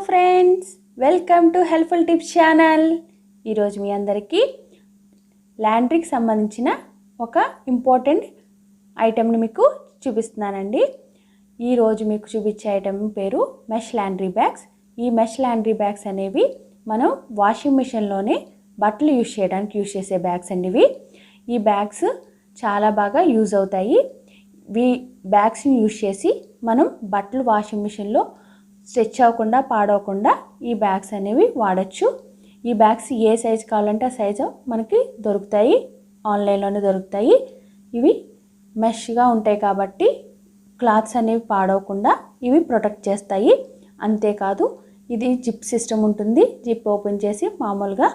Friends, welcome to helpful tips channel. ఈరోజు మీ అందరికీ లాండ్రీకి సంబంధించిన ఒక ఇంపార్టెంట్ ఐటెంని మీకు చూపిస్తున్నానండి. ఈరోజు మీకు చూపించే ఐటెం పేరు మెష్ లాండ్రీ బ్యాగ్స్. ఈ మెష్ లాండ్రీ బ్యాగ్స్ అనేవి మనం వాషింగ్ మిషన్లోనే బట్టలు యూజ్ చేసే బ్యాగ్స్ అండి. ఈ బ్యాగ్స్ చాలా బాగా యూజ్ అవుతాయి. ఈ బ్యాగ్స్ని యూజ్ చేసి మనం బట్టలు వాషింగ్ మిషన్లో స్ట్రెచ్ అవ్వకుండా పాడవకుండా ఈ బ్యాగ్స్ అనేవి వాడచ్చు. ఈ బ్యాగ్స్ ఏ సైజు కావాలంటే ఆ సైజు మనకి దొరుకుతాయి, ఆన్లైన్లోనే దొరుకుతాయి. ఇవి మెష్గా ఉంటాయి కాబట్టి క్లాత్స్ అనేవి పాడవకుండా ఇవి ప్రొటెక్ట్ చేస్తాయి. అంతేకాదు ఇది జిప్ సిస్టమ్ ఉంటుంది. జిప్ ఓపెన్ చేసి మామూలుగా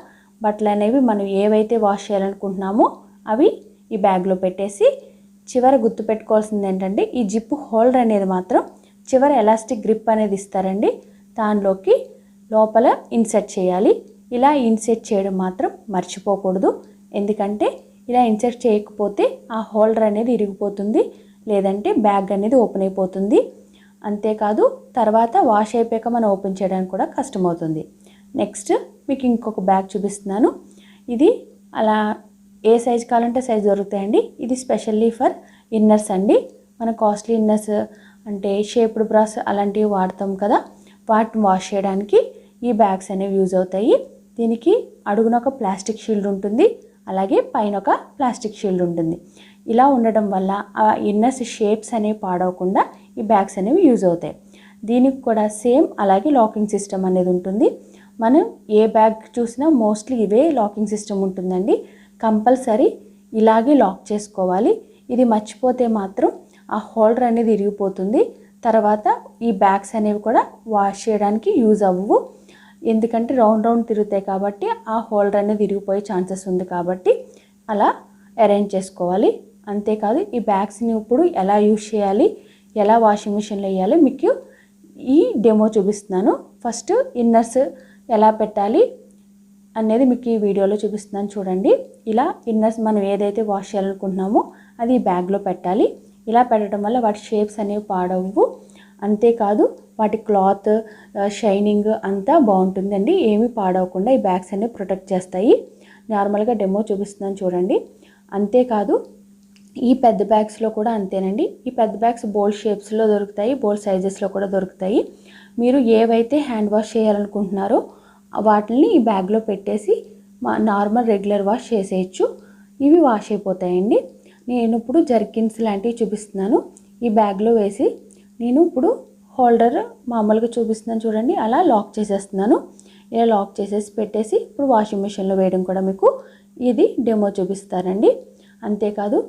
బట్టలు అనేవి మనం ఏవైతే వాష్ చేయాలనుకుంటున్నామో అవి ఈ బ్యాగ్లో పెట్టేసి చివర గుర్తు పెట్టుకోవాల్సింది ఏంటంటే ఈ జిప్ హోల్డర్ అనేది మాత్రం చివర ఎలాస్టిక్ గ్రిప్ అనేది ఇస్తారండి. దానిలోకి లోపల ఇన్సర్ట్ చేయాలి. ఇలా ఇన్సర్ట్ చేయడం మాత్రం మర్చిపోకూడదు. ఎందుకంటే ఇలా ఇన్సర్ట్ చేయకపోతే ఆ హోల్డర్ అనేది ఇరిగిపోతుంది, లేదంటే బ్యాగ్ అనేది ఓపెన్ అయిపోతుంది. అంతేకాదు తర్వాత వాష్ అయిపోయాక మనం ఓపెన్ చేయడానికి కూడా కష్టమవుతుంది. నెక్స్ట్ మీకు ఇంకొక బ్యాగ్ చూపిస్తున్నాను. ఇది అలా ఏ సైజ్ కావాలంటే సైజ్ దొరుకుతాయండి. ఇది స్పెషల్లీ ఫర్ ఇన్నర్స్ అండి. మన కాస్ట్లీ ఇన్నర్స్ అంటే షేప్డ్ బ్రాస్ అలాంటివి వాడతాం కదా, వాటిని వాష్ చేయడానికి ఈ బ్యాగ్స్ అనేవి యూజ్ అవుతాయి. దీనికి అడుగున ఒక ప్లాస్టిక్ షీల్డ్ ఉంటుంది, అలాగే పైన ఒక ప్లాస్టిక్ షీల్డ్ ఉంటుంది. ఇలా ఉండడం వల్ల ఆ ఇన్నర్స్ షేప్స్ అనేవి పాడవకుండా ఈ బ్యాగ్స్ అనేవి యూజ్ అవుతాయి. దీనికి కూడా సేమ్ అలాగే లాకింగ్ సిస్టమ్ అనేది ఉంటుంది. మనం ఏ బ్యాగ్ చూసినా మోస్ట్లీ ఇవే లాకింగ్ సిస్టమ్ ఉంటుందండి. కంపల్సరీ ఇలాగే లాక్ చేసుకోవాలి. ఇది మర్చిపోతే మాత్రం ఆ హోల్డర్ అనేది ఇరిగిపోతుంది. తర్వాత ఈ బ్యాగ్స్ అనేవి కూడా వాష్ చేయడానికి యూజ్ అవ్వవు. ఎందుకంటే రౌండ్ తిరుగుతాయి కాబట్టి ఆ హోల్డర్ అనేది ఇరిగిపోయే ఛాన్సెస్ ఉంది. కాబట్టి అలా అరేంజ్ చేసుకోవాలి. అంతేకాదు ఈ బ్యాగ్స్ని ఇప్పుడు ఎలా యూజ్ చేయాలి, ఎలా వాషింగ్ మిషన్లో వేయాలి మీకు ఈ డెమో చూపిస్తున్నాను. ఫస్ట్ ఇన్నర్స్ ఎలా పెట్టాలి అనేది మీకు ఈ వీడియోలో చూపిస్తున్నాను చూడండి. ఇలా ఇన్నర్స్ మనం ఏదైతే వాష్ చేయాలనుకుంటున్నామో అది ఈ బ్యాగ్లో పెట్టాలి. ఇలా పెట్టడం వల్ల వాటి షేప్స్ అనేవి పాడవు. అంతేకాదు వాటి క్లాత్ షైనింగ్ అంతా బాగుంటుందండి. ఏమీ పాడవకుండా ఈ బ్యాగ్స్ అనేవి ప్రొటెక్ట్ చేస్తాయి. నార్మల్గా డెమో చూపిస్తున్నాను చూడండి. అంతేకాదు ఈ పెద్ద బ్యాగ్స్లో కూడా అంతేనండి. ఈ పెద్ద బ్యాగ్స్ బోల్ షేప్స్లో దొరుకుతాయి, బోల్ సైజెస్లో కూడా దొరుకుతాయి. మీరు ఏవైతే హ్యాండ్ వాష్ చేయాలనుకుంటున్నారో వాటిని ఈ బ్యాగ్లో పెట్టేసి నార్మల్ రెగ్యులర్ వాష్ చేసేయచ్చు. ఇవి వాష్ అయిపోతాయండి. నేను ఇప్పుడు జర్కిన్స్ లాంటివి చూపిస్తున్నాను. ఈ బ్యాగ్లో వేసి నేను ఇప్పుడు హోల్డర్ మామూలుగా చూపిస్తున్నాను చూడండి. అలా లాక్ చేసేస్తున్నాను. ఇలా లాక్ చేసేసి పెట్టేసి ఇప్పుడు వాషింగ్ మిషన్లో వేయడం కూడా మీకు ఇది డెమో చూపిస్తారండి. అంతేకాదు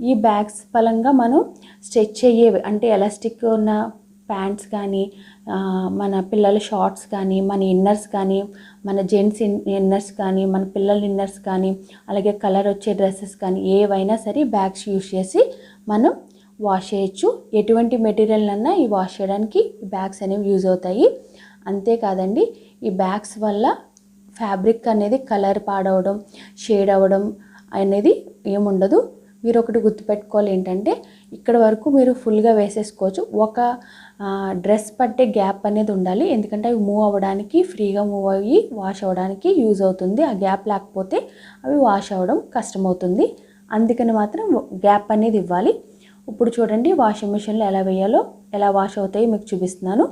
ఈ బ్యాగ్స్ పరంగా మనం స్ట్రెచ్ అయ్యేవి అంటే ఎలాస్టిక్ ఉన్న ప్యాంట్స్ కానీ, మన పిల్లల షార్ట్స్ కానీ, మన ఇన్నర్స్ కానీ, మన జెంట్స్ ఇన్నర్స్ కానీ, మన పిల్లల ఇన్నర్స్ కానీ, అలాగే కలర్ వచ్చే డ్రెస్సెస్ కానీ ఏవైనా సరే బ్యాగ్స్ యూజ్ చేసి మనం వాష్ చేయొచ్చు. ఎటువంటి మెటీరియల్ అన్నా ఈ వాష్ చేయడానికి బ్యాగ్స్ అనేవి యూజ్ అవుతాయి. అంతేకాదండి ఈ బ్యాగ్స్ వల్ల ఫ్యాబ్రిక్ అనేది కలర్ పాడవడం, షేడ్ అవ్వడం అనేది ఏముండదు. మీరు ఒకటి గుర్తుపెట్టుకోవాలి ఏంటంటే ఇక్కడ వరకు మీరు ఫుల్గా వేసేసుకోవచ్చు. ఒక డ్రెస్ పట్టే గ్యాప్ అనేది ఉండాలి. ఎందుకంటే అవి మూవ్ అవ్వడానికి, ఫ్రీగా మూవ్ అయ్యి వాష్ అవ్వడానికి యూజ్ అవుతుంది. ఆ గ్యాప్ లేకపోతే అవి వాష్ అవ్వడం కష్టమవుతుంది. అందుకని మాత్రం గ్యాప్ అనేది ఇవ్వాలి. ఇప్పుడు చూడండి వాషింగ్ మిషన్లో ఎలా వేయాలో, ఎలా వాష్ అవుతాయో మీకు చూపిస్తున్నాను.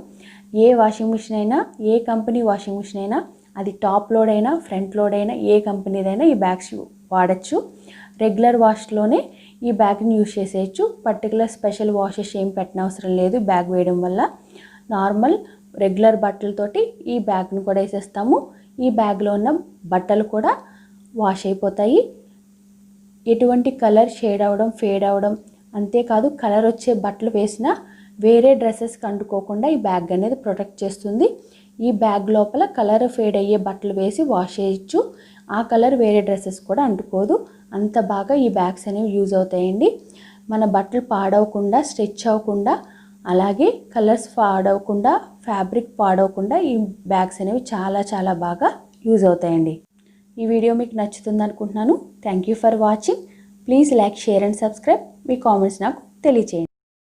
ఏ వాషింగ్ మిషన్ అయినా, ఏ కంపెనీ వాషింగ్ మిషన్ అయినా, అది టాప్ లోడ్ అయినా ఫ్రంట్ లోడ్ అయినా ఏ కంపెనీదైనా ఈ బ్యాగ్స్ వాడచ్చు. రెగ్యులర్ వాష్లోనే ఈ బ్యాగ్ని యూజ్ చేసేయచ్చు. పర్టికులర్ స్పెషల్ వాషెస్ ఏం పెట్టనవసరం లేదు. బ్యాగ్ వేయడం వల్ల నార్మల్ రెగ్యులర్ బట్టలతోటి ఈ బ్యాగ్ని కూడా వేసేస్తాము. ఈ బ్యాగ్లో ఉన్న బట్టలు కూడా వాష్ అయిపోతాయి. ఎటువంటి కలర్ షేడ్ అవ్వడం, ఫేడ్ అవ్వడం, అంతేకాదు కలర్ వచ్చే బట్టలు వేసినా వేరే డ్రెస్సెస్కి అంటుకోకుండా ఈ బ్యాగ్ అనేది ప్రొటెక్ట్ చేస్తుంది. ఈ బ్యాగ్ లోపల కలర్ ఫేడ్ అయ్యే బట్టలు వేసి వాష్ చేయొచ్చు. ఆ కలర్ వేరే డ్రెస్సెస్ కూడా అంటుకోదు. అంత బాగా ఈ బ్యాగ్స్ అనేవి యూజ్ అవుతాయండి. మన బట్టలు పాడవకుండా, స్ట్రెచ్ అవ్వకుండా, అలాగే కలర్స్ పాడవకుండా, ఫ్యాబ్రిక్ పాడవకుండా ఈ బ్యాగ్స్ అనేవి చాలా చాలా బాగా యూజ్ అవుతాయండి. ఈ వీడియో మీకు నచ్చుతుంది అనుకుంటున్నాను. Thank you for watching. Please like, share and subscribe. Me comments నాకు తెలియచేయండి.